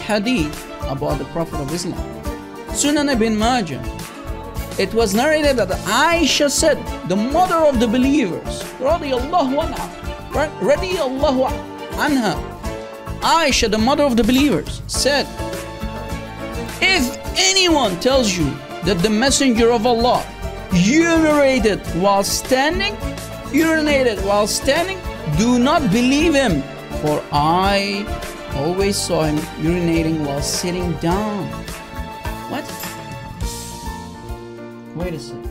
hadith about the Prophet of Islam. Sunan ibn Majah. It was narrated that Aisha said, the mother of the believers, radiyallahu anha, Aisha, the mother of the believers, said, if anyone tells you that the Messenger of Allah urinated while standing, do not believe him, for I always saw him urinating while sitting down. What? Wait a second.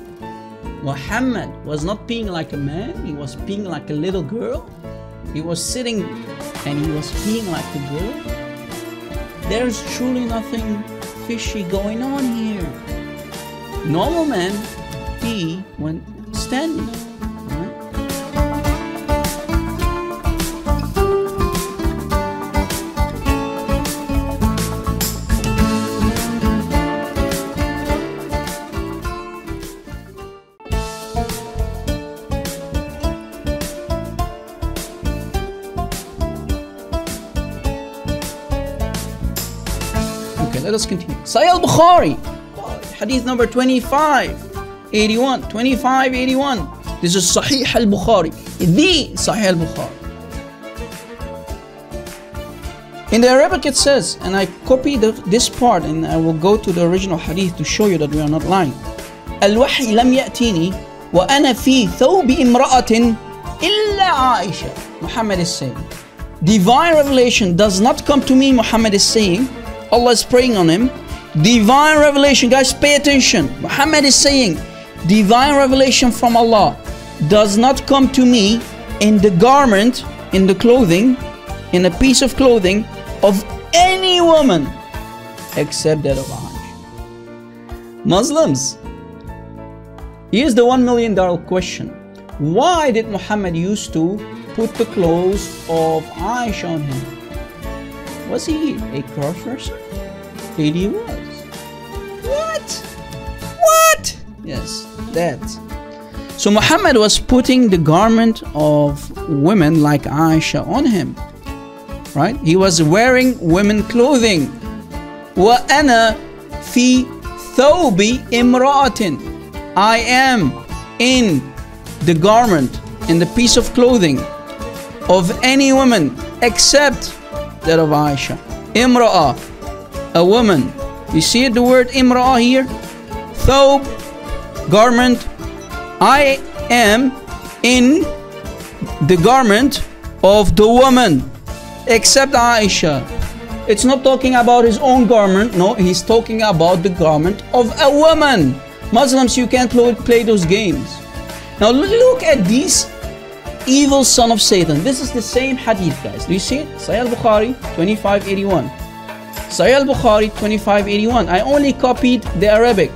Muhammad was not peeing like a man, he was peeing like a little girl. He was sitting and he was peeing like a girl. There's truly nothing fishy going on here. Normal men pee when standing. Let us continue. Sahih al-Bukhari, hadith number 2581. This is Sahih al-Bukhari, the Sahih al-Bukhari. In the Arabic it says, and I copied this part and I will go to the original hadith to show you that we are not lying. Al-Wahy lam ya'tini wa ana fi thawbi imra'atin illa Aisha. Muhammad is saying, divine revelation does not come to me, Muhammad is saying. Allah is praying on him. Divine revelation, guys, pay attention. Muhammad is saying, divine revelation from Allah does not come to me in the garment, in the clothing, in a piece of clothing of any woman except that of Aisha. Muslims, here's the $1 million question. Why did Muhammad used to put the clothes of Aisha on him? Was he a cross-dresser? He was. What? Yes, that. So Muhammad was putting the garment of women like Aisha on him, right? He was wearing women clothing. وَأَنَا فِي ثَوْبِ إِمْرَأَةٍ. I am in the garment, in the piece of clothing of any woman except that of Aisha. Imra'a, a woman. You see the word imra'a here? Thawb, garment. I am in the garment of the woman except Aisha. It's not talking about his own garment. No, he's talking about the garment of a woman. Muslims, you can't play those games. Now look at these evil son of Satan. This is the same hadith, guys. Do you see it? Sahih al-Bukhari 2581. Sahih al-Bukhari 2581. I only copied the Arabic.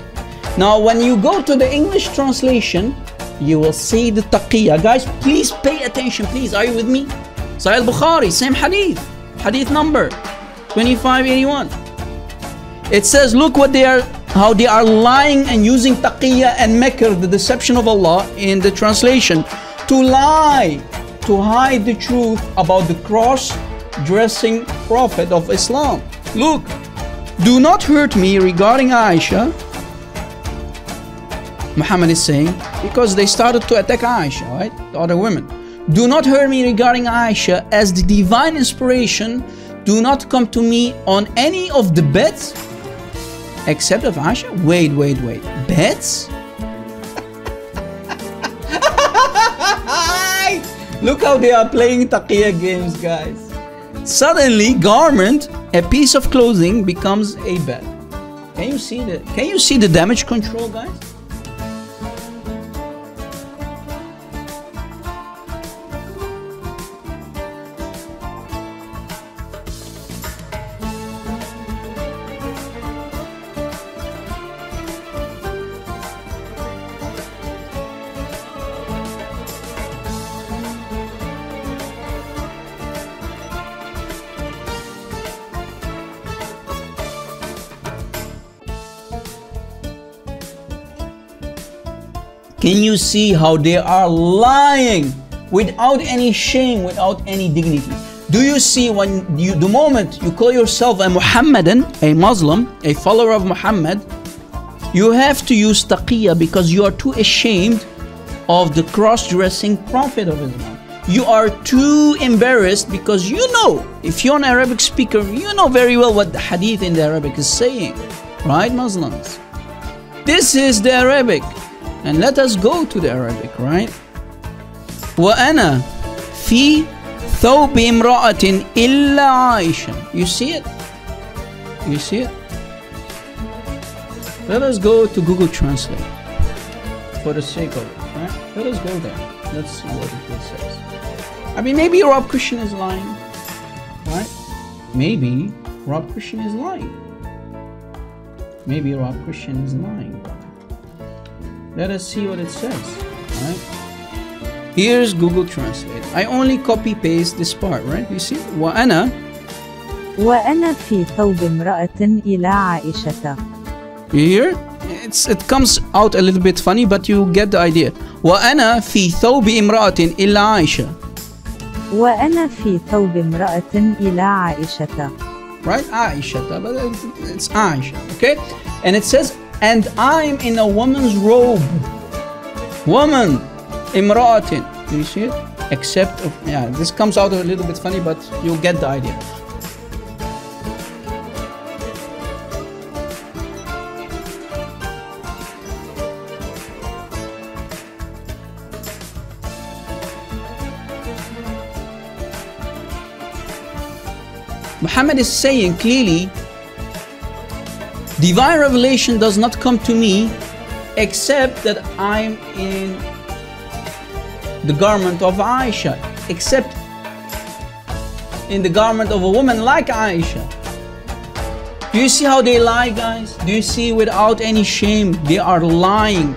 Now when you go to the English translation, you will see the taqiyya. Guys, please pay attention, please. Are you with me? Sahih al-Bukhari, same hadith. Hadith number 2581. It says, look what how they are lying and using taqiyya and makr, the deception of Allah, in the translation, to lie, to hide the truth about the cross-dressing Prophet of Islam. Look, do not hurt me regarding Aisha, Muhammad is saying, because they started to attack Aisha, right? The other women. Do not hurt me regarding Aisha, as the divine inspiration do not come to me on any of the beds except of Aisha. Wait. Beds? Look how they are playing taqiyya games, guys. Suddenly, garment, a piece of clothing, becomes a bed. Can you see the damage control, guys? Can you see how they are lying without any shame, without any dignity? Do you see when you, the moment you call yourself a Muhammadan, a Muslim, a follower of Muhammad, you have to use taqiyya because you are too ashamed of the cross-dressing Prophet of Islam. You are too embarrassed because you know, if you're an Arabic speaker, you know very well what the hadith in the Arabic is saying. Right, Muslims? This is the Arabic. And let us go to the Arabic, right? وَأَنَا فِي ثَوْبِ امْرَأَةٍ إِلَّا عَائِشَةٍ. You see it? You see it? Let us go to Google Translate for the sake of it, right? Let us go there. Let's see what it says. I mean, maybe Rob Christian is lying, right? Maybe Rob Christian is lying. Maybe Rob Christian is lying. Let us see what it says, right? Here's Google Translate. I only copy paste this part, right? You see? وأنا في ثوب امرأة إلى عائشة. You hear? It comes out a little bit funny, but you get the idea. وأنا في ثوب امرأة إلى عائشة. وأنا في ثوب امرأة إلى عائشة. Right? Aisha, but it's Aisha, okay? And it says, and I'm in a woman's robe. Woman, imra'atin. Do you see it? Except, yeah, this comes out a little bit funny, but you'll get the idea. Muhammad is saying clearly, divine revelation does not come to me except that I'm in the garment of Aisha, except in the garment of a woman like Aisha. Do you see how they lie, guys? Do you see without any shame they are lying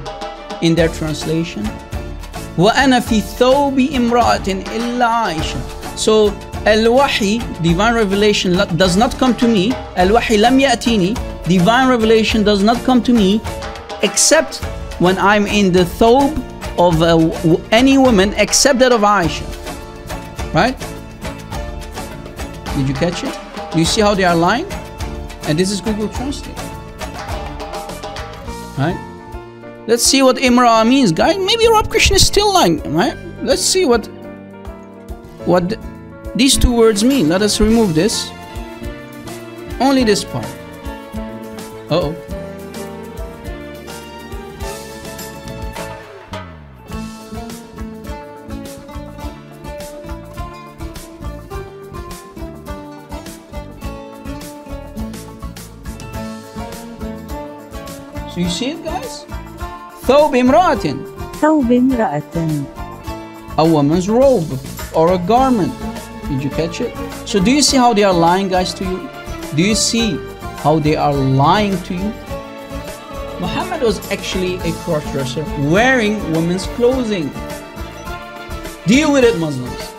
in their translation? وَأَنَا فِي ثَوْبِ إِمْرَأَةٍ إِلَّا عَائِشَةٍ. So Al-Wahi, divine revelation, does not come to me. Al-Wahi lam ya'tini, divine revelation does not come to me except when I'm in the thobe of any woman except that of Aisha. Right? Did you catch it? Do you see how they are lying? And this is Google Translate. Right? Let's see what Imra means, guys. Maybe Rob Christian is still lying, right? Let's see what these two words mean. Let us remove this. Only this part. Uh-oh. So you see it, guys? ثوب امرأة. ثوب امرأة. A woman's robe or a garment. Did you catch it? So do you see how they are lying, guys, to you? Do you see how they are lying to you? Muhammad was actually a cross-dresser wearing women's clothing. Deal with it, Muslims.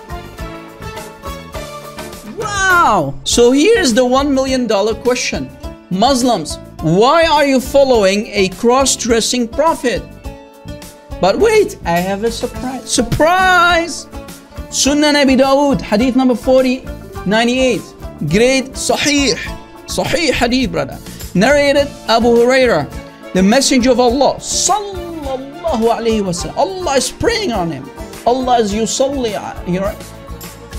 Wow! So here's the $1 million question. Muslims, why are you following a cross-dressing prophet? But wait, I have a surprise. Surprise! Sunnah Nabi Dawood, hadith number 4098. Great Sahih hadith, brother. Narrated Abu Hurairah, the messenger of Allah, sallallahu alayhi wa sallam. Allah is praying on him. Allah is yusalli.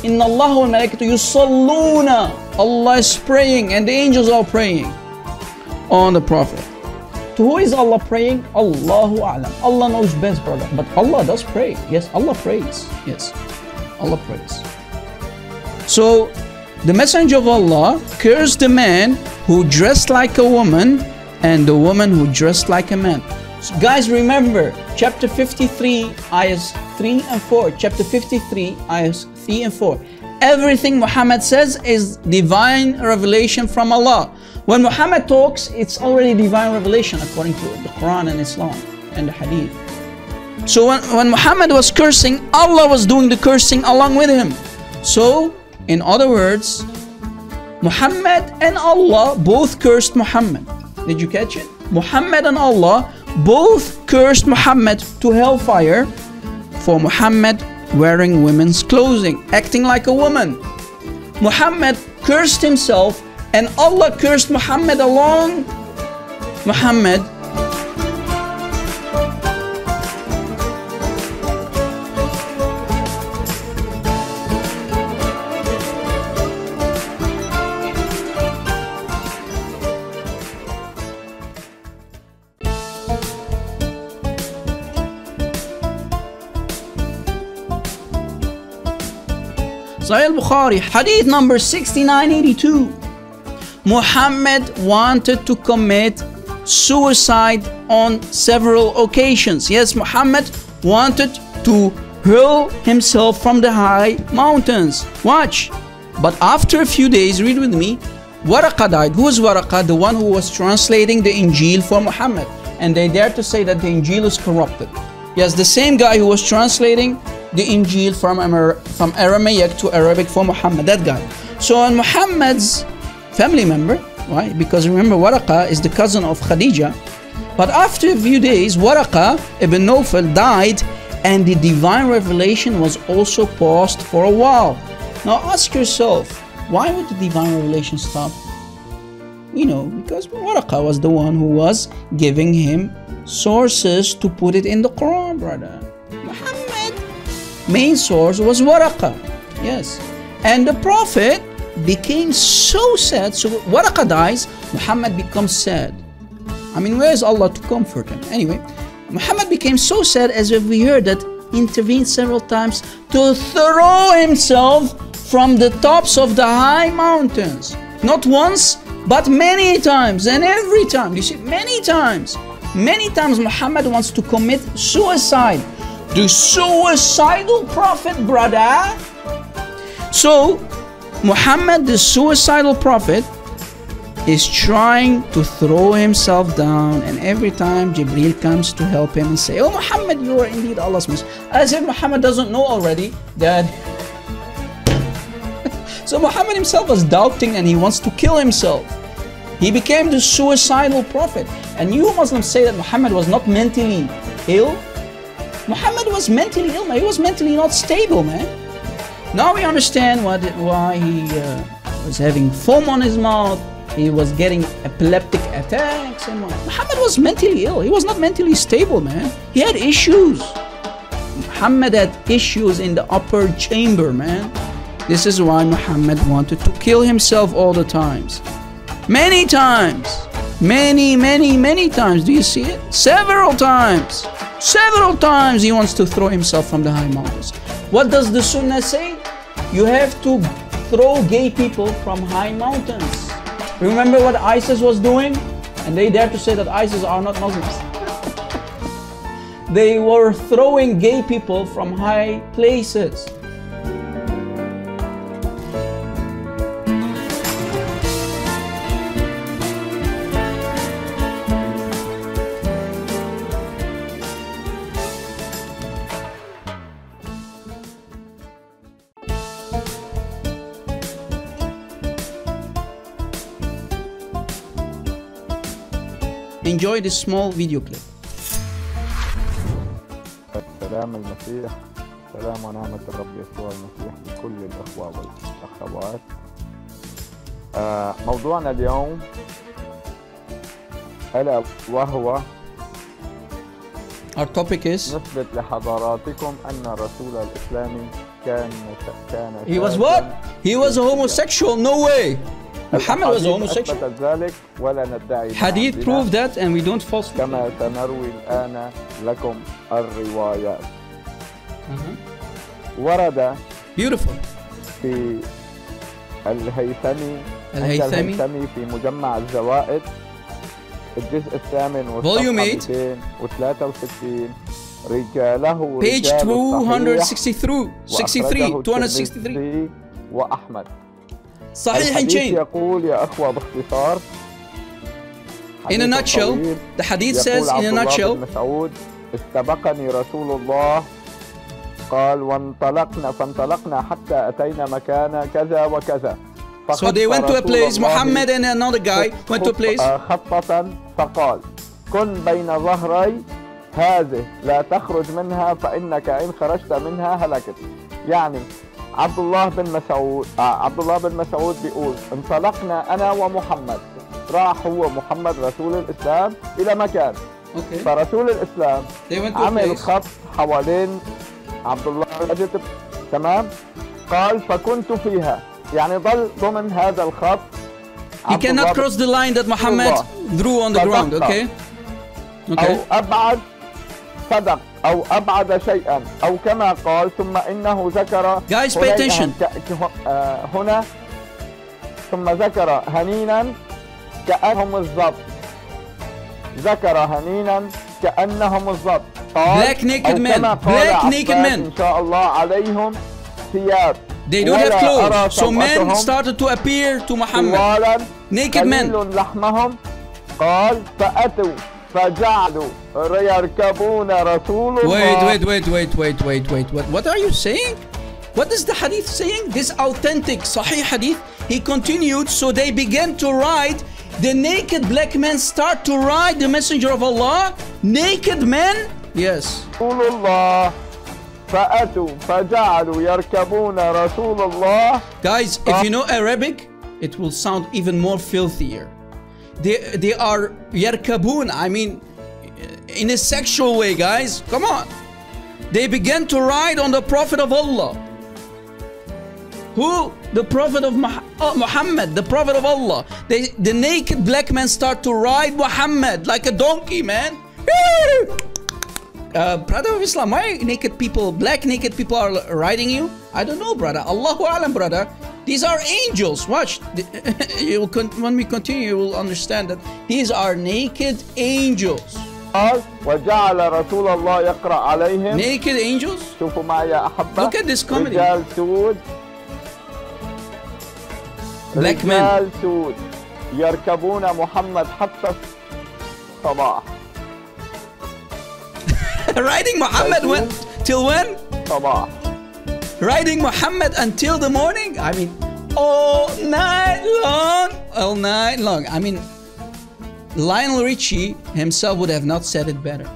Inna Allah wa malaikatu yusalluna. Allah is praying and the angels are praying on the Prophet. To who is Allah praying? Allahu a'lam. Allah knows best, brother. But Allah does pray. Yes, Allah prays. Yes, Allah prays. So the messenger of Allah cursed the man who dressed like a woman and the woman who dressed like a man. So guys, remember chapter 53 ayahs 3 and 4. Chapter 53 ayahs 3 and 4. Everything Muhammad says is divine revelation from Allah. When Muhammad talks, it's already divine revelation according to the Quran and Islam and the Hadith. So when Muhammad was cursing, Allah was doing the cursing along with him. So, in other words, Muhammad and Allah both cursed Muhammad. Did you catch it? Muhammad and Allah both cursed Muhammad to hellfire for Muhammad wearing women's clothing, acting like a woman. Muhammad cursed himself and Allah cursed Muhammad along Muhammad. Sahih al-Bukhari, hadith number 6982. Muhammad wanted to commit suicide on several occasions. Yes, Muhammad wanted to hurl himself from the high mountains. Watch. But after a few days, read with me, Waraqa died. Who is Waraqa? The one who was translating the Injil for Muhammad. And they dare to say that the Injil is corrupted. Yes, the same guy who was translating the Injil from Aramaic to Arabic for Muhammad, that guy. So on Muhammad's family member, why? Because remember, Waraqa is the cousin of Khadija. But after a few days, Waraqa ibn Nawfal died and the divine revelation was also paused for a while. Now ask yourself, why would the divine revelation stop? We know, because Waraqa was the one who was giving him sources to put it in the Quran, brother. Muhammad, main source was Waraqa, yes. And the Prophet became so sad. So Waraqa dies, Muhammad becomes sad. I mean, where is Allah to comfort him? Anyway, Muhammad became so sad, as if we heard that intervened several times to throw himself from the tops of the high mountains. Not once, but many times, and every time. You see, many times. Many times Muhammad wants to commit suicide. The suicidal prophet, brother. So Muhammad, the suicidal prophet, is trying to throw himself down, and every time Jibreel comes to help him and say, "Oh Muhammad, you are indeed Allah's messenger," as if Muhammad doesn't know already that. So Muhammad himself was doubting and he wants to kill himself. He became the suicidal prophet. And you Muslims say that Muhammad was not mentally ill. Muhammad was mentally ill, man. He was mentally not stable, man. Now we understand why he was having foam on his mouth. He was getting epileptic attacks and what. Muhammad was mentally ill. He was not mentally stable, man. He had issues. Muhammad had issues in the upper chamber, man. This is why Muhammad wanted to kill himself all the times. Many times. Many times. Do you see it? Several times. Several times he wants to throw himself from the high mountains. What does the Sunnah say? You have to throw gay people from high mountains. Remember what ISIS was doing? And they dare to say that ISIS are not Muslims. They were throwing gay people from high places. Enjoy this small video clip. سلام المسيح، سلام ونعمة الرب يسوع المسيح لكل الأخوة والأخوات. موضوعنا اليوم ألا وهو Our topic is نثبت لحضراتكم أن الرسول الإسلامي كان He was what? He was a homosexual? No way! Muhammad was a homosexual. Hadith proved that, and we don't falsely. كما سنروي الآن لكم الروايات. ورد Beautiful. في الهيثمي في مجمع الزوائد الجزء الثامن والصفحة 263 رجاله page 263 وأحمد. صحيح الحديث يقول يا أخوة باختصار. In a nutshell, the hadith says in a nutshell. مسعود استبقني رسول الله قال فانطلقنا حتى أتينا مكان كذا وكذا. So they went to a place. Muhammad and another guy went to a place. خطة فقال كن بين ظهري هذه لا تخرج منها فإنك إن خرجت منها هلكت. يعني عبد الله بن مسعود بيقول انطلقنا أنا ومحمد، راح هو محمد رسول الإسلام إلى مكان. فرسول الإسلام عمل خط حوالين عبد الله المسجد، تمام؟ قال فكنت فيها، يعني ضل ضمن هذا الخط. He cannot cross the line that Muhammad drew on the ground. Okay. أو أبعد صدق أو أبعد شيئا أو كما قال. ثم إنه ذكر Guys, pay attention. هنا ثم ذكر هنينا كأنهم الضب. ذكر هنينا كأنهم الضب. Black naked men. Black naked men. إن شاء الله عليهم ثياب. They don't have clothes. So men started to appear to Muhammad. Naked men. لحمهم. قال فأتوا فجعلوا يركبون رسول الله. Wait. What are you saying? What is the hadith saying? This authentic Sahih hadith. He continued, so they began to ride. The naked black men start to ride the messenger of Allah. Naked men? Yes. رسول الله فأتوا فجعلوا يركبون رسول الله. Guys, if you know Arabic, it will sound even more filthier. They are yarkabun, I mean, in a sexual way, guys. Come on. They began to ride on the Prophet of Allah. Who? The Prophet of Muhammad, the Prophet of Allah. The naked black men start to ride Muhammad like a donkey, man. Brother of Islam, why naked people, black naked people are riding you? I don't know, brother. Allahu Alam, brother. These are angels. Watch. When we continue, you will understand that these are naked angels. وجعل رسول الله يقرأ عليهم. Naked angels? شوفوا معي يا أحبة. Look at this comedy. رجال سود. Black men. رجال سود يركبون محمد حتى الصباح. Riding Muhammad when? Till when? صباح. Riding Muhammad until the morning? I mean, all night long. All night long. I mean, Lionel Richie himself would have not said it better.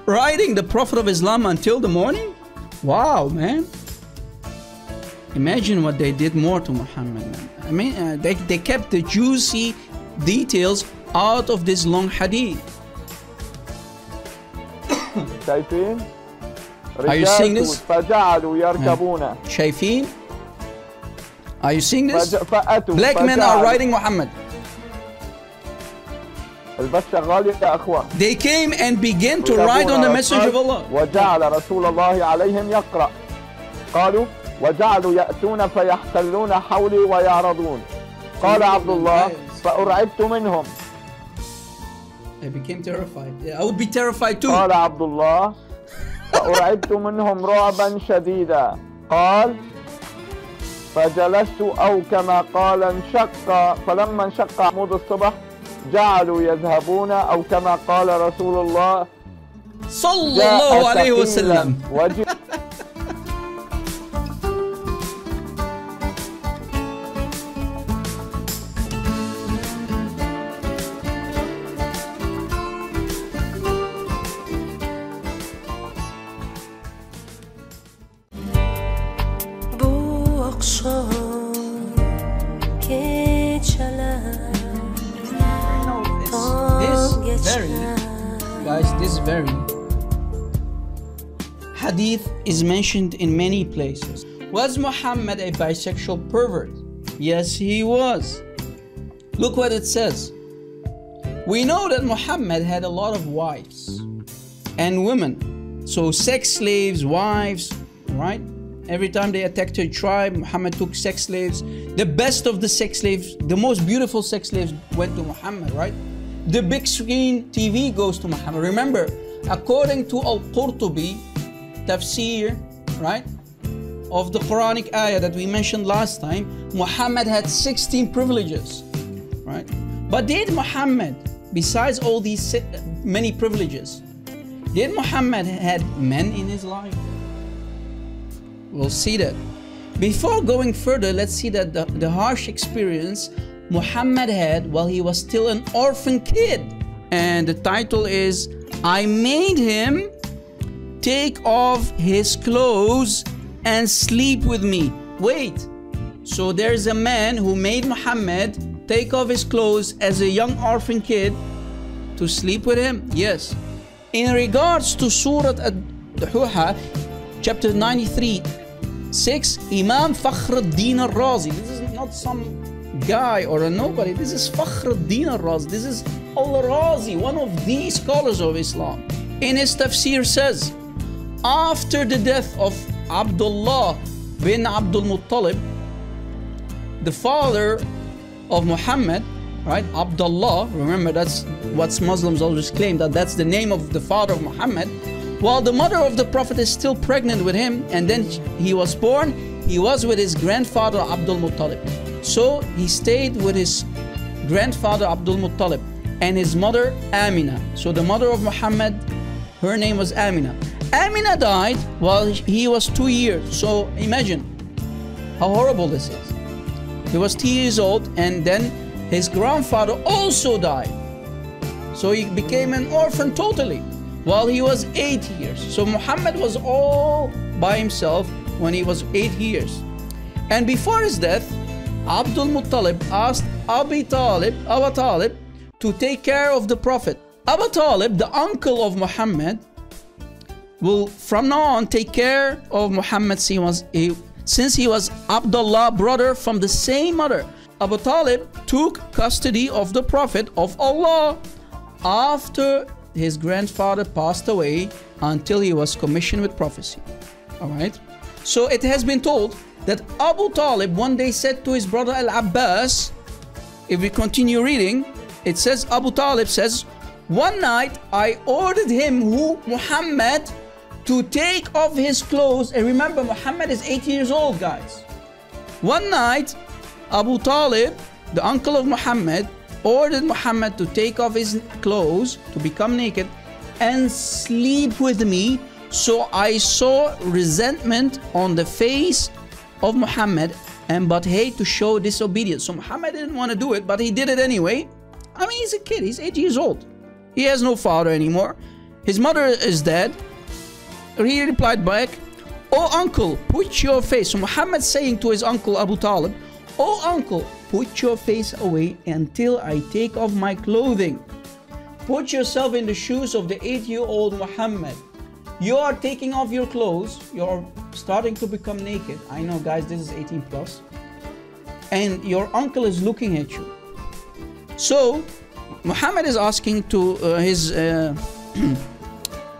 Riding the Prophet of Islam until the morning? Wow, man. Imagine what they did more to Muhammad, man. I mean, they kept the juicy details out of this long hadith. شايفين؟ Are you seeing this? فجعلوا يركبون. شايفين? Are you seeing this? فأتوا Black men are riding Muhammad. البث شغال يا أخوة. They came and began to ride on the messenger of Allah. وجعل رسول الله عليهم يقرأ. قالوا وجعلوا يأتون فيحتلون حولي ويعرضون. قال عبد الله فأرعبت منهم. I became terrified. I would be terrified too. قال عبد الله فأرعبت منهم رعبا شديدا. قال فجلست أو كما قال انشق. فلما انشق عمود الصبح جعلوا يذهبون أو كما قال رسول الله صلى الله عليه وسلم. This very hadith is mentioned in many places. Was Muhammad a bisexual pervert? Yes, he was. Look what it says. We know that Muhammad had a lot of wives and women. So sex slaves, wives, right? Every time they attacked a tribe, Muhammad took sex slaves. The best of the sex slaves, the most beautiful sex slaves went to Muhammad, right? The big screen TV goes to Muhammad. Remember, according to Al-Qurtubi tafsir, right, of the Quranic ayah that we mentioned last time, Muhammad had 16 privileges, right? But did Muhammad, besides all these many privileges, did Muhammad had men in his life? We'll see that. Before going further, let's see that the harsh experience Muhammad had while he was still an orphan kid. And the title is, I made him take off his clothes and sleep with me. Wait, so there's a man who made Muhammad take off his clothes as a young orphan kid to sleep with him? Yes. In regards to Surah Ad-Duha, chapter 93:6, Imam Fakhruddin al-Razi, this is not some guy or a nobody, this is Fakhruddin al-Razi, this is Al-Razi, one of the scholars of Islam. In his tafsir says, after the death of Abdullah bin Abdul Muttalib, the father of Muhammad, right? Abdullah, remember that's what Muslims always claim, that that's the name of the father of Muhammad. While the mother of the Prophet is still pregnant with him, and then he was born, he was with his grandfather Abdul Muttalib. So he stayed with his grandfather Abdul Muttalib and his mother Amina. So the mother of Muhammad, her name was Amina. Amina died while he was 2 years. So imagine how horrible this is. He was 2 years old, and then his grandfather also died. So he became an orphan totally while he was 8 years. So Muhammad was all by himself when he was 8 years. And before his death, Abdul Muttalib asked Abu Talib to take care of the Prophet. Abu Talib, the uncle of Muhammad, will from now on take care of Muhammad since he was Abdullah, brother from the same mother. Abu Talib took custody of the Prophet of Allah after his grandfather passed away until he was commissioned with prophecy. Alright? So it has been told that Abu Talib one day said to his brother Al-Abbas, if we continue reading, it says, Abu Talib says, one night I ordered him, Muhammad, to take off his clothes. And remember, Muhammad is 8 years old, guys. One night, Abu Talib, the uncle of Muhammad, ordered Muhammad to take off his clothes, to become naked, and sleep with me. So I saw resentment on the face of Muhammad, but hate to show disobedience. So Muhammad didn't want to do it, but he did it anyway. I mean, he's a kid, he's 8 years old. He has no father anymore. His mother is dead. He replied back, oh uncle, put your face. So Muhammad saying to his uncle Abu Talib, oh uncle, put your face away until I take off my clothing. Put yourself in the shoes of the 8-year-old Muhammad. You are taking off your clothes. You're starting to become naked. I know, guys, this is 18 plus. And your uncle is looking at you. So Muhammad is asking to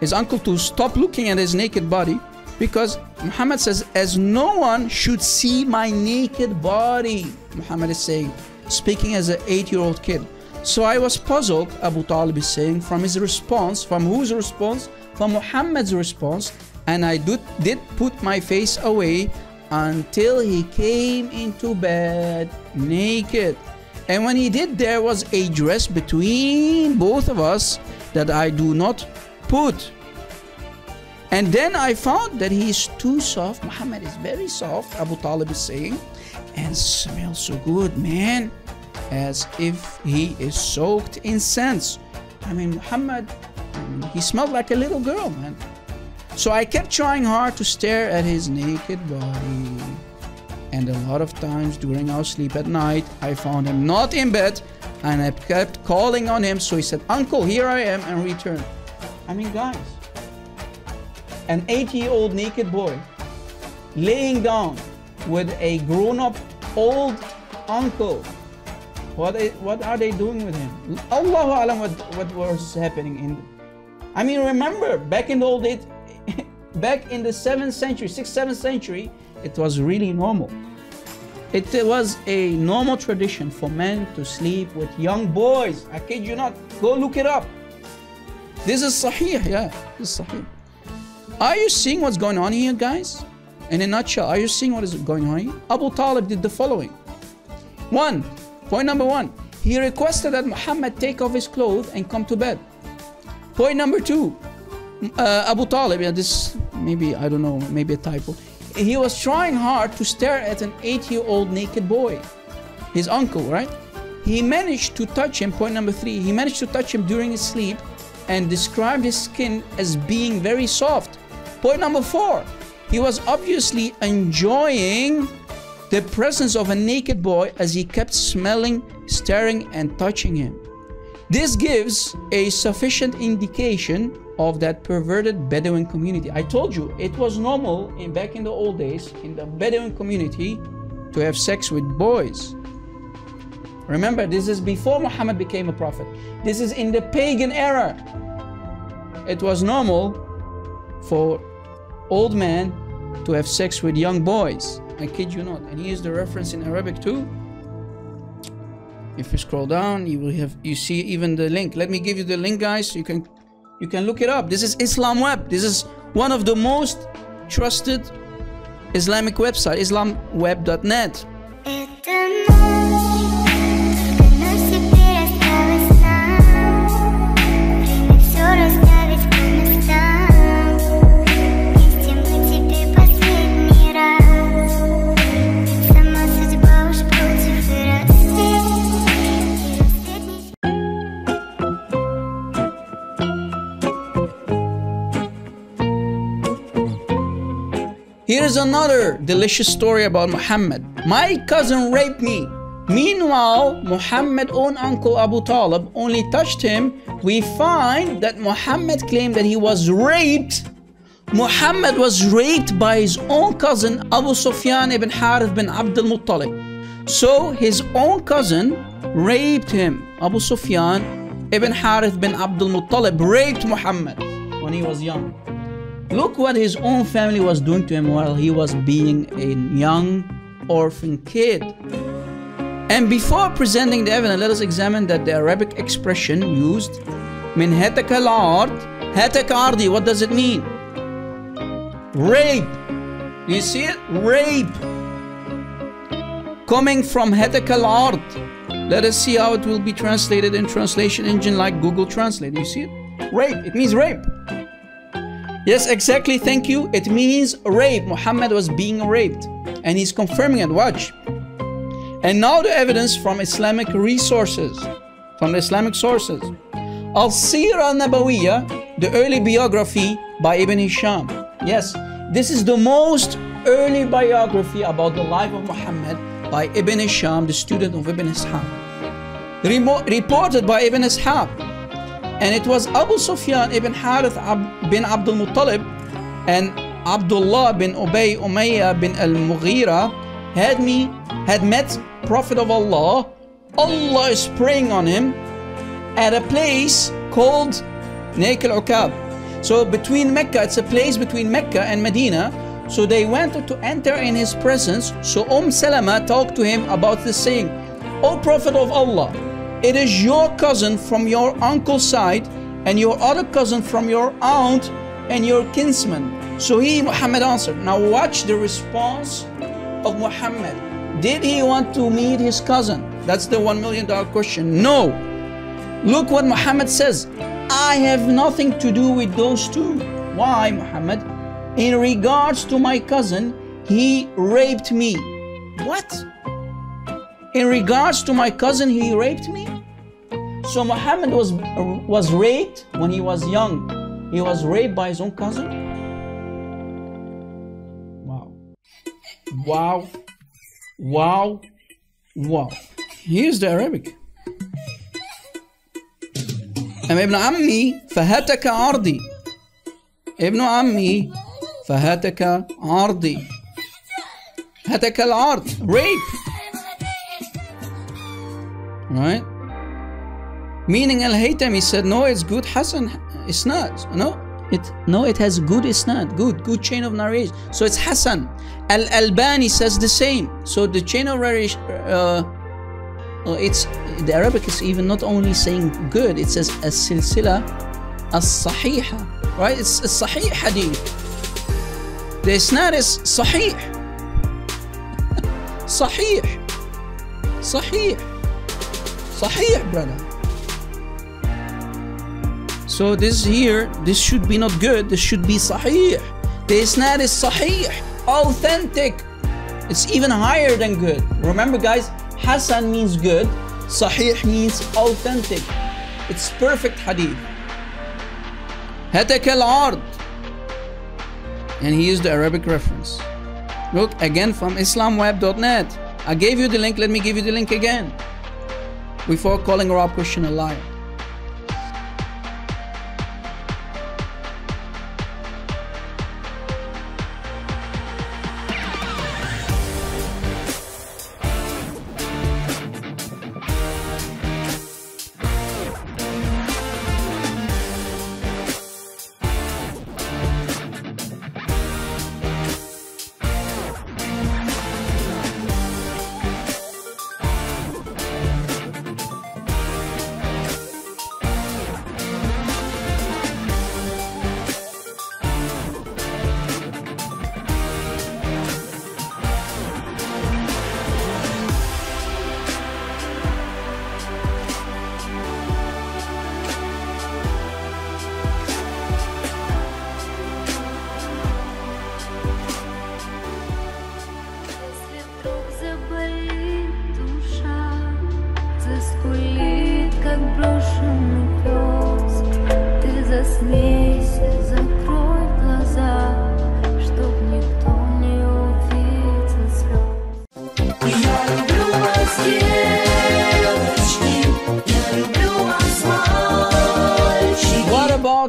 his uncle to stop looking at his naked body, because Muhammad says, as no one should see my naked body. Muhammad is saying, speaking as an 8-year-old kid. So I was puzzled, Abu Talib is saying, from his response. From whose response? From Muhammad's response. And I did put my face away until he came into bed naked. And when he did, there was a dress between both of us that I do not put. And then I found that he is too soft. Muhammad is very soft, Abu Talib is saying, and smells so good, man, as if he is soaked in scents. I mean, Muhammad, he smelled like a little girl, man. So I kept trying hard to stare at his naked body. And a lot of times during our sleep at night, I found him not in bed, and I kept calling on him. So he said, uncle, here I am, and returned. I mean, guys, an 8-year-old naked boy laying down with a grown-up old uncle. What are they doing with him? Allahu Alam what was happening in. I mean, remember, back in the old days, back in the 7th century, 6th, 7th century, it was really normal. It was a normal tradition for men to sleep with young boys. I kid you not. Go look it up. This is sahih, yeah, this is sahih. Are you seeing what's going on here, guys? In a nutshell, are you seeing what is going on here? Abu Talib did the following. Point number one, he requested that Muhammad take off his clothes and come to bed. Point number two, Abu Talib, yeah, this maybe, I don't know, maybe a typo. He was trying hard to stare at an 8-year-old naked boy, his uncle, right? He managed to touch him, point number three, he managed to touch him during his sleep and described his skin as being very soft. Point number four, He was obviously enjoying the presence of a naked boy as he kept smelling, staring, and touching him. This gives a sufficient indication of that perverted Bedouin community. I told you, it was normal back in the old days in the Bedouin community to have sex with boys. Remember, this is before Muhammad became a prophet. This is in the pagan era. It was normal for old men to have sex with young boys. I kid you not. And here's the reference in Arabic too. If you scroll down, you see even the link. Let me give you the link, guys, so you can look it up. This is Islam Web. This is one of the most trusted Islamic website, islamweb.net. Here is another delicious story about Muhammad. My cousin raped me. Meanwhile, Muhammad's own uncle Abu Talib only touched him. We find that Muhammad claimed that he was raped. Muhammad was raped by his own cousin Abu Sufyan ibn Harith bin Abdul Muttalib. So his own cousin raped him. Abu Sufyan ibn Harith bin Abdul Muttalib raped Muhammad when he was young. Look what his own family was doing to him while he was being a young orphan kid. And before presenting the evidence, let us examine that the Arabic expression used, min hataka al-ard, hataka ardi, what does it mean? Rape. You see it? Rape. Coming from hataka al-ard. Let us see how it will be translated in translation engine like Google Translate. You see it? Rape. It means rape. Yes, exactly, thank you. It means rape. Muhammad was being raped. And he's confirming it, watch. And now the evidence from Islamic resources, from the Islamic sources. Al-Sira al-Nabawiyya, the early biography by Ibn Hisham. Yes, this is the most early biography about the life of Muhammad by Ibn Hisham, the student of Ibn Ishaq. Reported by Ibn Ishaq. And it was Abu Sufyan ibn Harith bin Abdul Muttalib and Abdullah bin Ubay Umayyah bin al-Mughira had met Prophet of Allah. Allah is praying on him at a place called Naik al-Ukab. So between Mecca, it's a place between Mecca and Medina. So they went to enter in his presence. So Salama talked to him about this saying, O Prophet of Allah, it is your cousin from your uncle's side and your other cousin from your aunt and your kinsman. So Muhammad answered. Now watch the response of Muhammad. Did he want to meet his cousin? That's the $1 million question. No. Look what Muhammad says. I have nothing to do with those two. Why, Muhammad? In regards to my cousin, he raped me. What? In regards to my cousin, he raped me? So Muhammad was raped when he was young. He was raped by his own cousin? Wow. Wow. Wow. Wow. Here's the Arabic. ابن عمي فهتك عرضي. ابن عمي فهتك عرضي. هتك العرض. Rape. Right? Meaning Al-Haytami said, no, it's good Hassan isnad. No, it has good isnad, good chain of narration. So it's Hassan. Al-Albani says the same. So the chain of narration, the Arabic is even not only saying good, it says as-silsila as-sahiha. Right? It's a sahih hadith. The isnad is sahih. Sahih. Sahih. Sahih, brother. So this here, this should be not good, this should be sahih. The isnad is sahih, authentic. It's even higher than good. Remember guys, Hasan means good, sahih means authentic. It's perfect hadith. Hatak al-ard. And he used the Arabic reference. Look, again from islamweb.net. I gave you the link, let me give you the link again. Before calling Rob Christian a liar.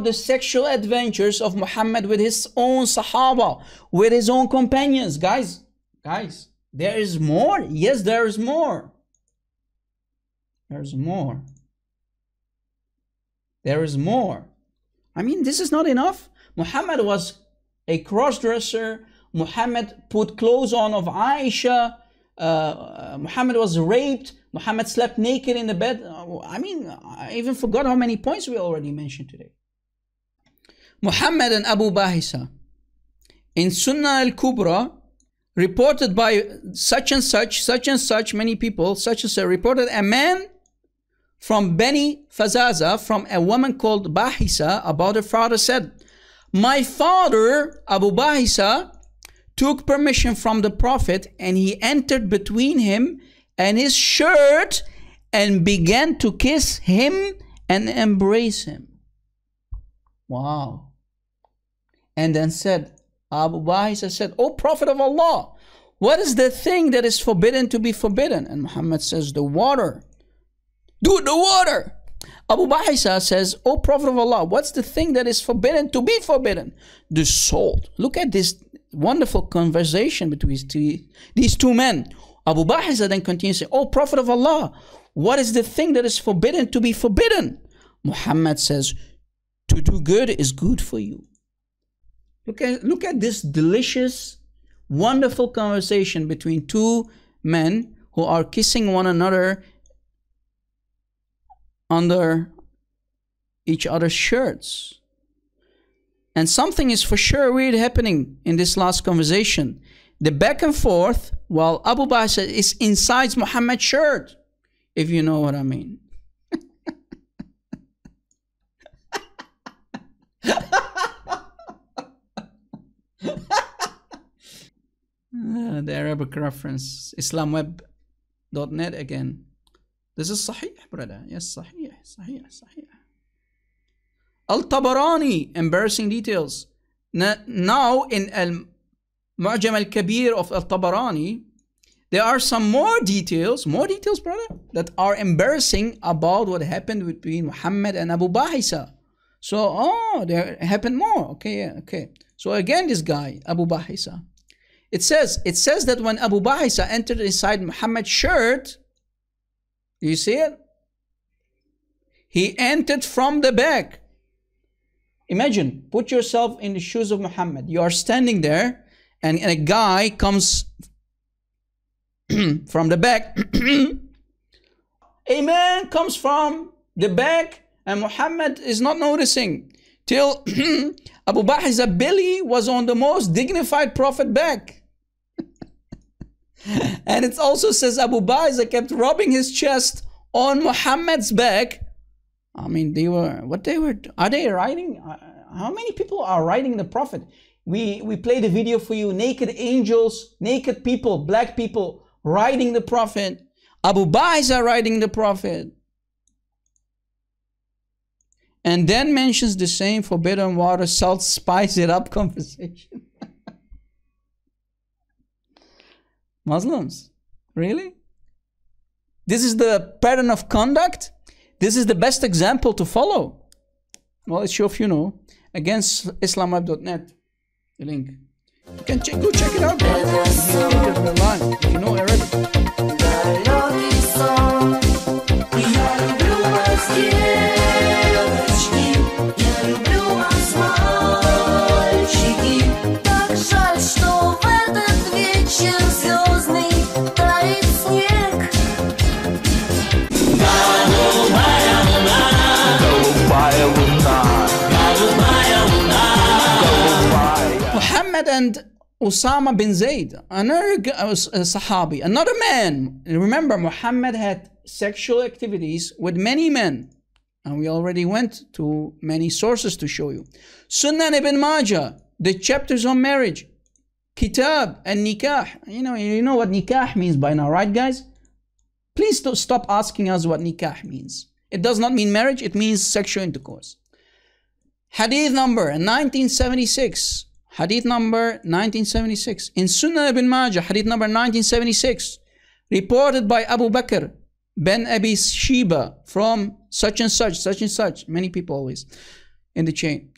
The sexual adventures of Muhammad with his own Sahaba, with his own companions. Guys, there is more. Yes, there is more. There's more. There is more. I mean, this is not enough. Muhammad was a cross-dresser. Muhammad put clothes on of Aisha. Muhammad was raped. Muhammad slept naked in the bed. I mean, I even forgot how many points we already mentioned today. Muhammad and Abu Bahisa in Sunnah al-Kubra, reported by such and such many people, such and such, reported a man from Bani Fazaza, from a woman called Bahisa, about her father, said, my father, Abu Bahisa, took permission from the Prophet, and he entered between him and his shirt and began to kiss him and embrace him. Wow. And then said, Abu Bahisa said, O Prophet of Allah, what is the thing that is forbidden to be forbidden? And Muhammad says, the water. Dude, the water. Abu Bahisa says, O Prophet of Allah, what's the thing that is forbidden to be forbidden? The salt. Look at this wonderful conversation between these two men. Abu Bahisa then continues saying, O Prophet of Allah, what is the thing that is forbidden to be forbidden? Muhammad says, to do good is good for you. Look at this delicious, wonderful conversation between two men who are kissing one another under each other's shirts. And something is for sure weird happening in this last conversation. The back and forth while Abu Bakr is inside Muhammad's shirt, if you know what I mean. The Arabic reference, islamweb.net again. This is sahih, brother. Yes, sahih. Al-Tabarani, embarrassing details. Now in Al-Mu'jam al-Kabir of Al-Tabarani, there are some more details, brother, that are embarrassing about what happened between Muhammad and Abu Bahisa. So, there happened more. Okay. So again, this guy, Abu Bahisa. It says that when Abu Bahisa entered inside Muhammad's shirt, you see it? He entered from the back. Imagine, put yourself in the shoes of Muhammad. You are standing there, and a guy comes from the back. A man comes from the back, and Muhammad is not noticing till Abu Bahisa's belly was on the most dignified Prophet back. And it also says Abu Bahisa kept rubbing his chest on Muhammad's back. I mean, are they riding? How many people are riding the Prophet? We played a video for you, naked angels, naked people, black people riding the Prophet. Abu Bahisa riding the Prophet. And then mentions the same forbidden water, salt, spice it up conversation. Muslims, really? This is the pattern of conduct? This is the best example to follow? Well, it's sure if you know. Against islamweb.net, the link. You can go check it out, bro. You know Arabic. Muhammad and Osama bin Zayd, another Sahabi, another man. Remember, Muhammad had sexual activities with many men. And we already went to many sources to show you. Sunan ibn Majah, the chapters on marriage. Kitab and Nikah. You know what Nikah means by now, right, guys? Please don't stop asking us what Nikah means. It does not mean marriage, it means sexual intercourse. Hadith number 1976. Hadith number 1976. In Sunan ibn Majah, hadith number 1976. Reported by Abu Bakr ben Abi Sheba from such and such. Many people always in the chain.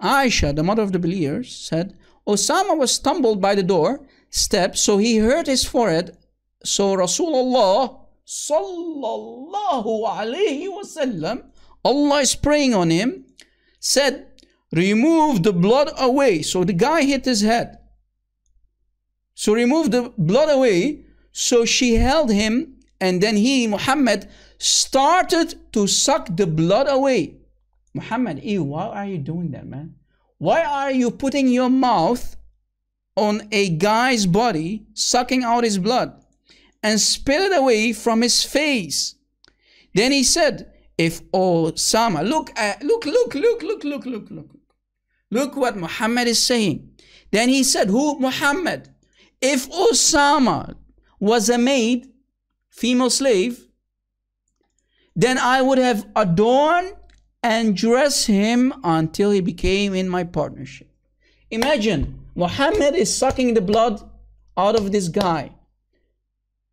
Aisha, the mother of the believers, said, Osama was stumbled by the door step, so he hurt his forehead. So Rasulullah sallallahu alayhi wasallam, Allah is praying on him, said, remove the blood away. So the guy hit his head. So remove the blood away. So she held him, and then Muhammad, started to suck the blood away. Muhammad, ew, why are you doing that, man? Why are you putting your mouth on a guy's body, sucking out his blood, and spit it away from his face? Then he said, if Osama, look what Muhammad is saying. Then he said, who? Muhammad. If Osama was a maid, female slave, then I would have adorned and dressed him until he became in my partnership. Imagine, Muhammad is sucking the blood out of this guy.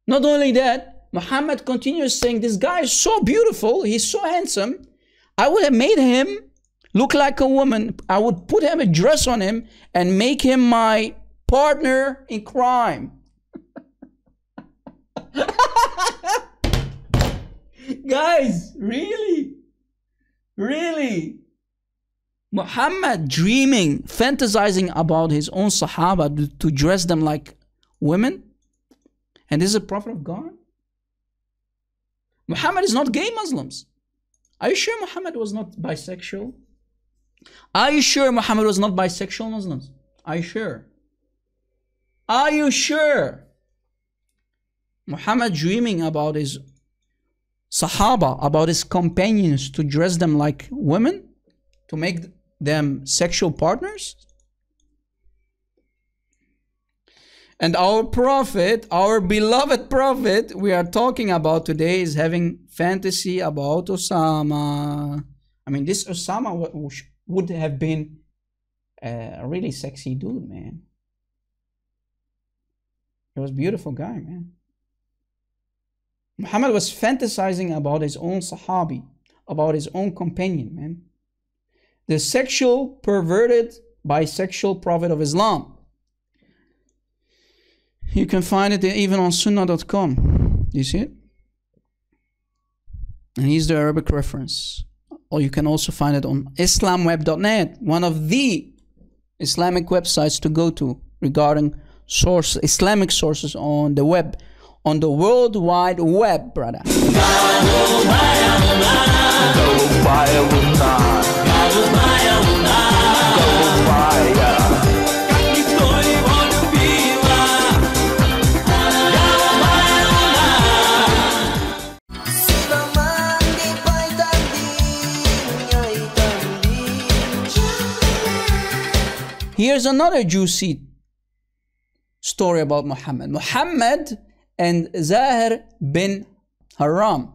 Not only that, Muhammad continues saying, this guy is so beautiful, he's so handsome, I would have made him look like a woman. I would put him a dress on him and make him my partner in crime. Guys, really? Really? Muhammad dreaming, fantasizing about his own Sahaba to dress them like women? And this is a prophet of God? Muhammad is not gay, Muslims. Are you sure Muhammad was not bisexual? Are you sure Muhammad was not bisexual, Muslims? Are you sure? Are you sure? Muhammad dreaming about his Sahaba, about his companions, to dress them like women, to make them sexual partners? And our prophet, our beloved prophet we are talking about today, is having fantasy about Osama. I mean, this Osama would have been a really sexy dude, man. He was a beautiful guy, man. Muhammad was fantasizing about his own Sahabi, about his own companion, man. The sexual, perverted, bisexual prophet of Islam. You can find it even on sunnah.com. You see it? And here's the Arabic reference. Or you can also find it on islamweb.net, one of the Islamic websites to go to regarding Islamic sources on the web, on the World Wide Web, brother. Here's another juicy story about Muhammad. Muhammad and Zahir bin Haram.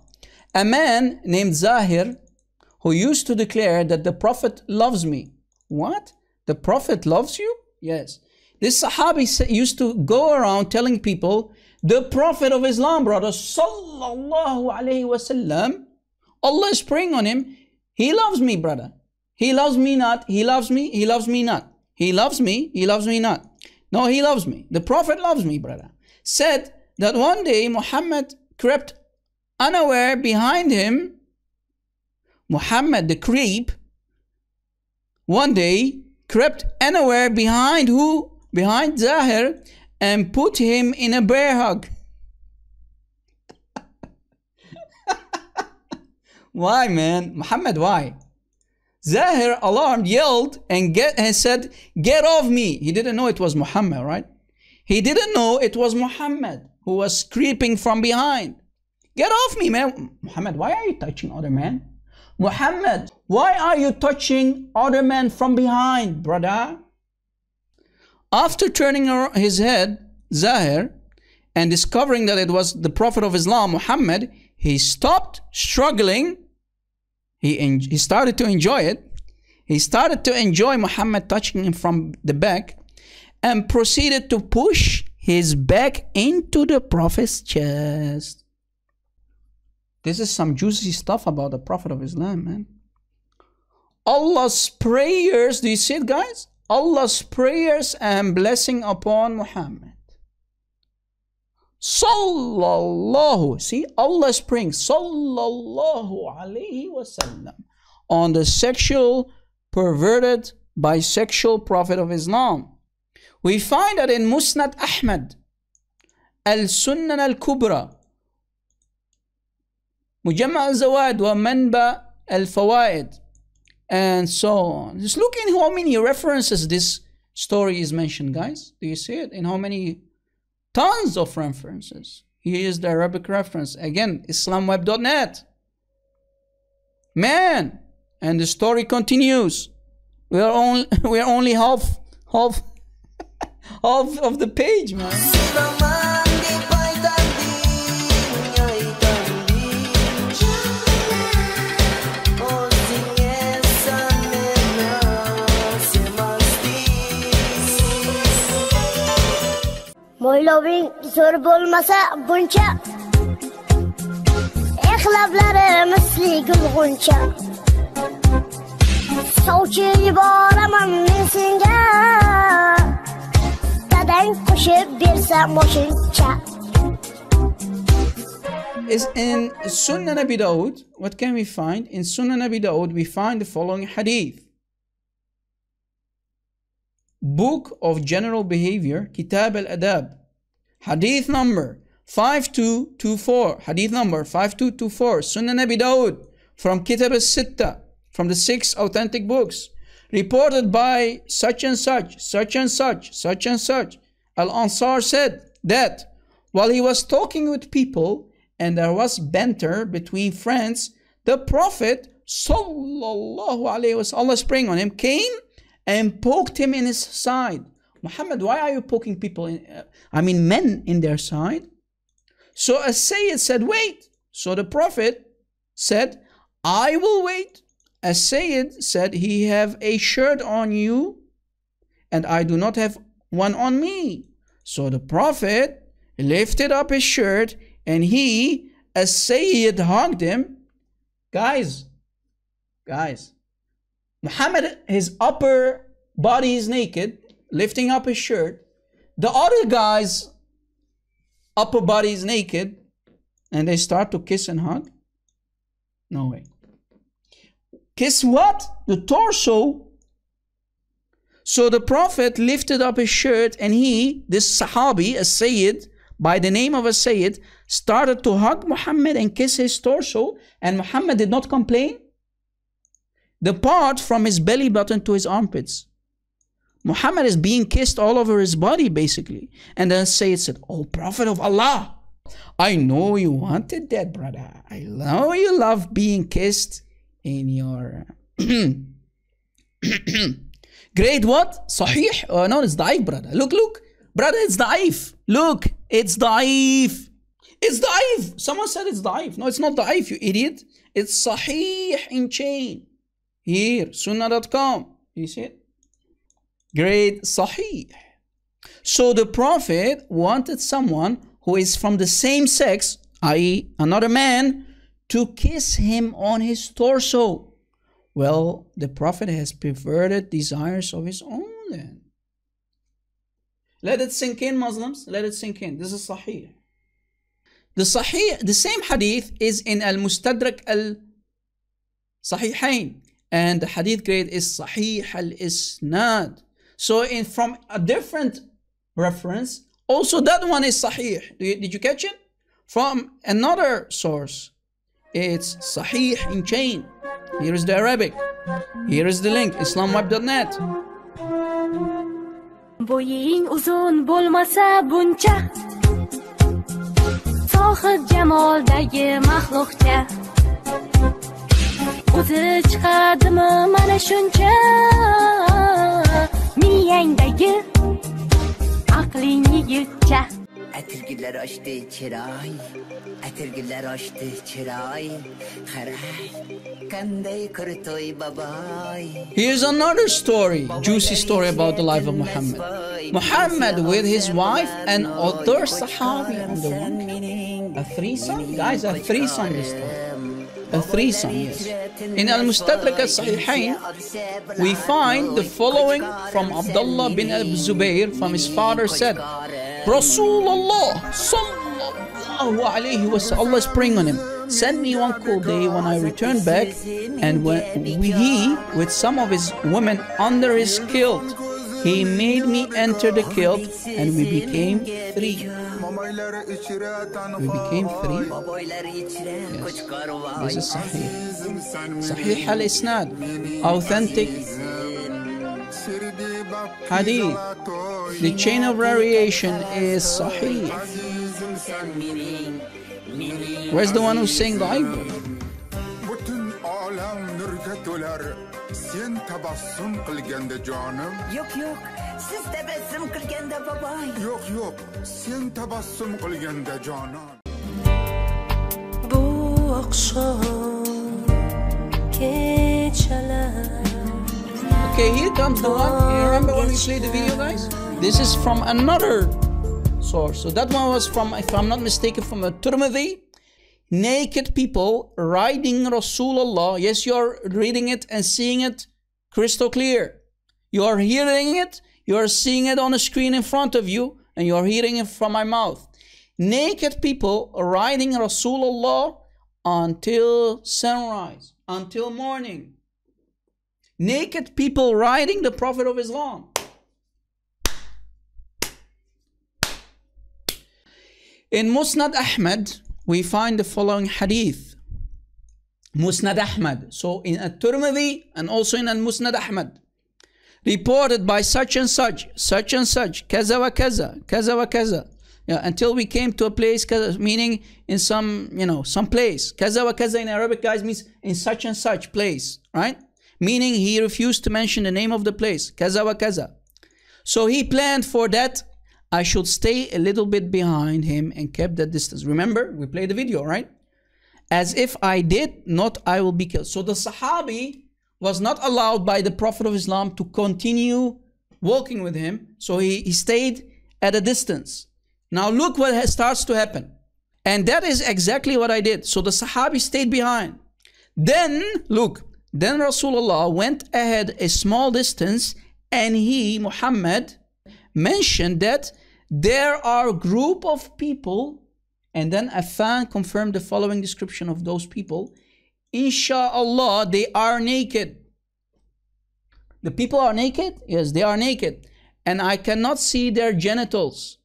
A man named Zahir who used to declare that the Prophet loves me. What? The Prophet loves you? Yes. This Sahabi used to go around telling people, the Prophet of Islam, brother, sallallahu alayhi wasallam, Allah is praying on him. He loves me, brother. He loves me not. He loves me. He loves me not. He loves me. He loves me not. No, he loves me. The Prophet loves me, brother. Said that one day Muhammad crept unaware behind him. Muhammad, the creep, one day crept unaware behind who? Behind Zahir, and put him in a bear hug. Why, man? Muhammad, why? Zahir, alarmed, yelled and said, get off me. He didn't know it was Muhammad, right? He didn't know it was Muhammad who was creeping from behind. Get off me, man. Muhammad, why are you touching other men? Muhammad, why are you touching other men from behind, brother? After turning his head, Zahir, and discovering that it was the Prophet of Islam, Muhammad, he stopped struggling. He started to enjoy it. He started to enjoy Muhammad touching him from the back and proceeded to push his back into the Prophet's chest. This is some juicy stuff about the Prophet of Islam, man. Allah's prayers, do you see it, guys? Allah's prayers and blessing upon Muhammad. Sallallahu, see, Allah is praying, sallallahu alayhi wasallam, on the sexual, perverted, bisexual Prophet of Islam. We find that in Musnad Ahmad, Al-Sunan Al-Kubra, Mujamma Al-Zawad wa Manba Al-Fawaid, and so on. Just look in how many references this story is mentioned, guys. Do you see it? In how many? Tons of references. Here is the Arabic reference. Again, islamweb.net. Man, and the story continues. We are only half of the page, man. Mo'yloving zo'r bo'lmasa buncha, lablarim misli gulg'uncha. Sovchi yuboraman men senga, dadang qo'shib bersa moshincha. Is in Sunan Abi Dawud. What can we find? In Sunan Abi Dawud we find the following hadith. Book of General Behavior, Kitab al-Adab, hadith number 5224, hadith number 5224, Sunan Abi Dawud, from Kitab al-Sitta, from the 6 authentic books, reported by such and such, such and such, such and such. Al-Ansar said that while he was talking with people and there was banter between friends, the Prophet sallallahu alaihi wasallam, Allah's praying on him, came and poked him in his side. Muhammad, why are you poking people men in their side? So a Sayyid said, wait. So the Prophet said, I will wait. A Sayyid said, he have a shirt on you and I do not have one on me. So the Prophet lifted up his shirt and a Sayyid hugged him. Guys, Muhammad, his upper body is naked, lifting up his shirt. The other guy's upper body is naked, and they start to kiss and hug. No way. Kiss what? The torso. So the Prophet lifted up his shirt, and this Sahabi, a Sayyid, by the name of a Sayyid, started to hug Muhammad and kiss his torso, and Muhammad did not complain. The part from his belly button to his armpits. Muhammad is being kissed all over his body, basically. And then Sayyid said, oh, Prophet of Allah, I know you wanted that, brother. I know you love being kissed in your... Grade what? Sahih? Oh, no, it's da'if, brother. Look. Brother, it's da'if. Look, it's da'if. It's da'if. Someone said it's da'if. No, it's not da'if, you idiot. It's sahih in chain. Here, sunnah.com. You see it? Grade Sahih. So the Prophet wanted someone who is from the same sex, i.e. another man, to kiss him on his torso. Well, the Prophet has perverted desires of his own then. Let it sink in, Muslims. Let it sink in. This is Sahih. The same hadith is in Al-Mustadrak Al-Sahihain. And the hadith grade is Sahih Al-Isnad. So from a different reference, also that one is Sahih. Did you catch it? From another source, it's Sahih in chain. Here is the Arabic. Here is the link, islamweb.net. Bo'ying uzun bo'lmasa buncha, sohib jamoldagi maxluqcha, o'zi chiqadimi mana shuncha, miyangdagi aqling yigitcha. Atirgullar ochdi chiroy, atirgullar ochdi chiroy, qaray qanday qurtoy baboy. Here's another story, juicy story about the life of Muhammad. Muhammad with his wife and other Sahabi on the one. A threesome? Guys, a threesome this time. A threesome, yes. In Al-Mustadrak Al-Sahihain, we find the following from Abdullah bin Zubayr, from his father said, Rasulullah sallallahu alayhi wa sallam, Allah is praying on him, send me one cool day when I return back, and when he, with some of his women under his kilt, he made me enter the kilt, and we became three. We became three. Yes. This is Sahih. Sahih al-Isnad. Authentic hadith. The chain of variation is Sahih. Where's the one who's saying the Bible? Sen tabassum qilganda jonim. Yo'q, siz tabassum qilganda baboy. Yo'q, sen tabassum qilganda jonim. Bu oqshom kechalar. Okay, here comes the one. You remember when we played the video, guys? This is from another source. So that one was from, if I'm not mistaken, from a Tirmidhi. Naked people riding Rasulullah. Yes, you're reading it and seeing it crystal clear. You're hearing it, you're seeing it on a screen in front of you, and you're hearing it from my mouth. Naked people riding Rasulullah until sunrise, until morning. Naked people riding the Prophet of Islam. In Musnad Ahmad, we find the following hadith. Musnad Ahmad. So in At-Tirmidhi and also in Al-Musnad Ahmad. Reported by such and such, kaza wa kaza, kaza wa kaza. Yeah, until we came to a place, meaning in some, some place. Kaza wa kaza in Arabic, guys, means in such and such place, right? Meaning he refused to mention the name of the place. Kaza wa kaza. So he planned for that I should stay a little bit behind him and kept that distance. Remember, we played the video, right? As if I did not, I will be killed. So the Sahabi was not allowed by the Prophet of Islam to continue walking with him. So he stayed at a distance. Now look what starts to happen. And that is exactly what I did. So the Sahabi stayed behind. Then, look, then Rasulullah went ahead a small distance and he, Muhammad, mentioned that there are a group of people, and then Affan confirmed the following description of those people. Insha'Allah, they are naked. The people are naked? Yes, they are naked. And I cannot see their genitals.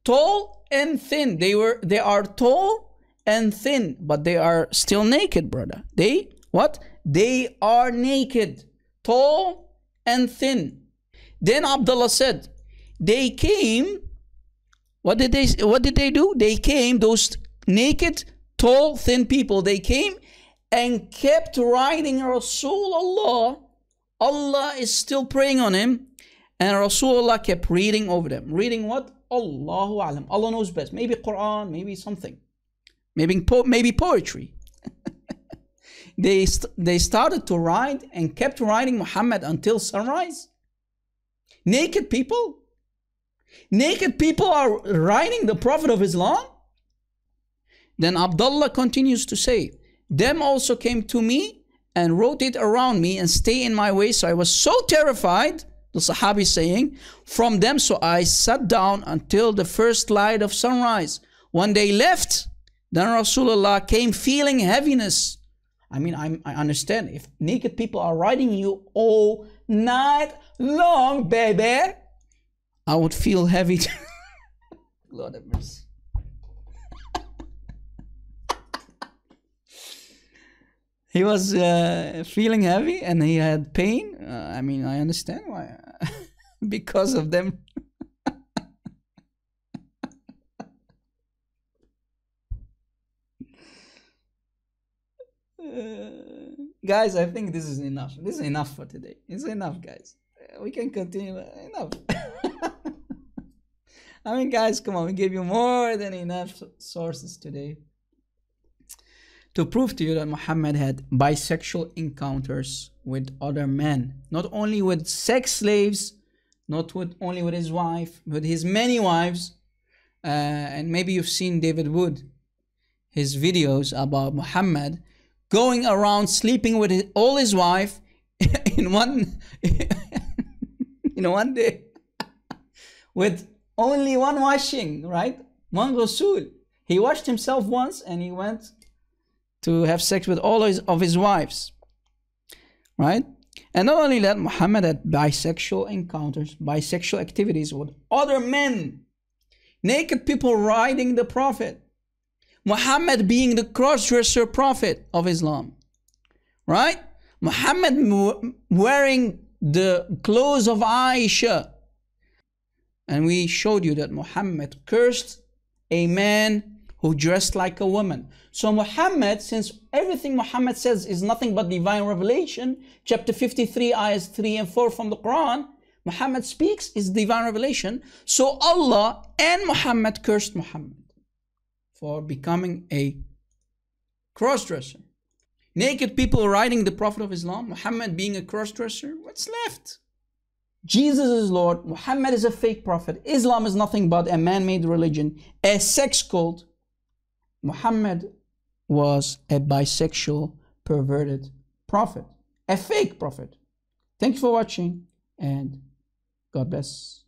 Tall and thin. They are tall and thin, but they are still naked, brother. They are naked. Tall and thin. Then Abdullah said, they came, what did they do? They came, those naked, tall, thin people, they came and kept riding Rasulullah. Allah is still praying on him, and Rasulullah kept reading over them. Reading what? Allahu Alam. Allah knows best. Maybe Quran, maybe something. Maybe poetry. They started to ride and kept riding Muhammad until sunrise. Naked people. Naked people are riding the Prophet of Islam? Then Abdullah continues to say, them also came to me and rotate around me and stay in my way. So I was so terrified, the Sahabi saying, from them. So I sat down until the first light of sunrise. When they left, then Rasulullah came feeling heaviness. I mean, I understand if naked people are riding you all night long, baby, I would feel heavy. Lord have mercy. He was feeling heavy and he had pain. I mean, I understand why. Because of them. Guys, I think this is enough. This is enough for today. It's enough, guys. We can continue. Enough. I mean, guys, come on. We gave you more than enough sources today to prove to you that Muhammad had bisexual encounters with other men. Not only with sex slaves, not only with his wife, but his many wives. And maybe you've seen David Wood, his videos about Muhammad going around sleeping with all his wife in one day with only one washing, right? One ghusl. He washed himself once and he went to have sex with all of his wives, right? And not only that, Muhammad had bisexual encounters, bisexual activities with other men, naked people riding the Prophet. Muhammad being the cross-dresser Prophet of Islam, right? Muhammad wearing the clothes of Aisha. And we showed you that Muhammad cursed a man who dressed like a woman. So Muhammad, since everything Muhammad says is nothing but divine revelation, chapter 53, ayahs 3 and 4 from the Quran, Muhammad speaks is divine revelation. So Allah and Muhammad cursed Muhammad for becoming a cross-dresser. Naked people riding the Prophet of Islam, Muhammad being a cross-dresser, what's left? Jesus is Lord, Muhammad is a fake prophet, Islam is nothing but a man-made religion, a sex cult. Muhammad was a bisexual, perverted prophet, a fake prophet. Thank you for watching and God bless.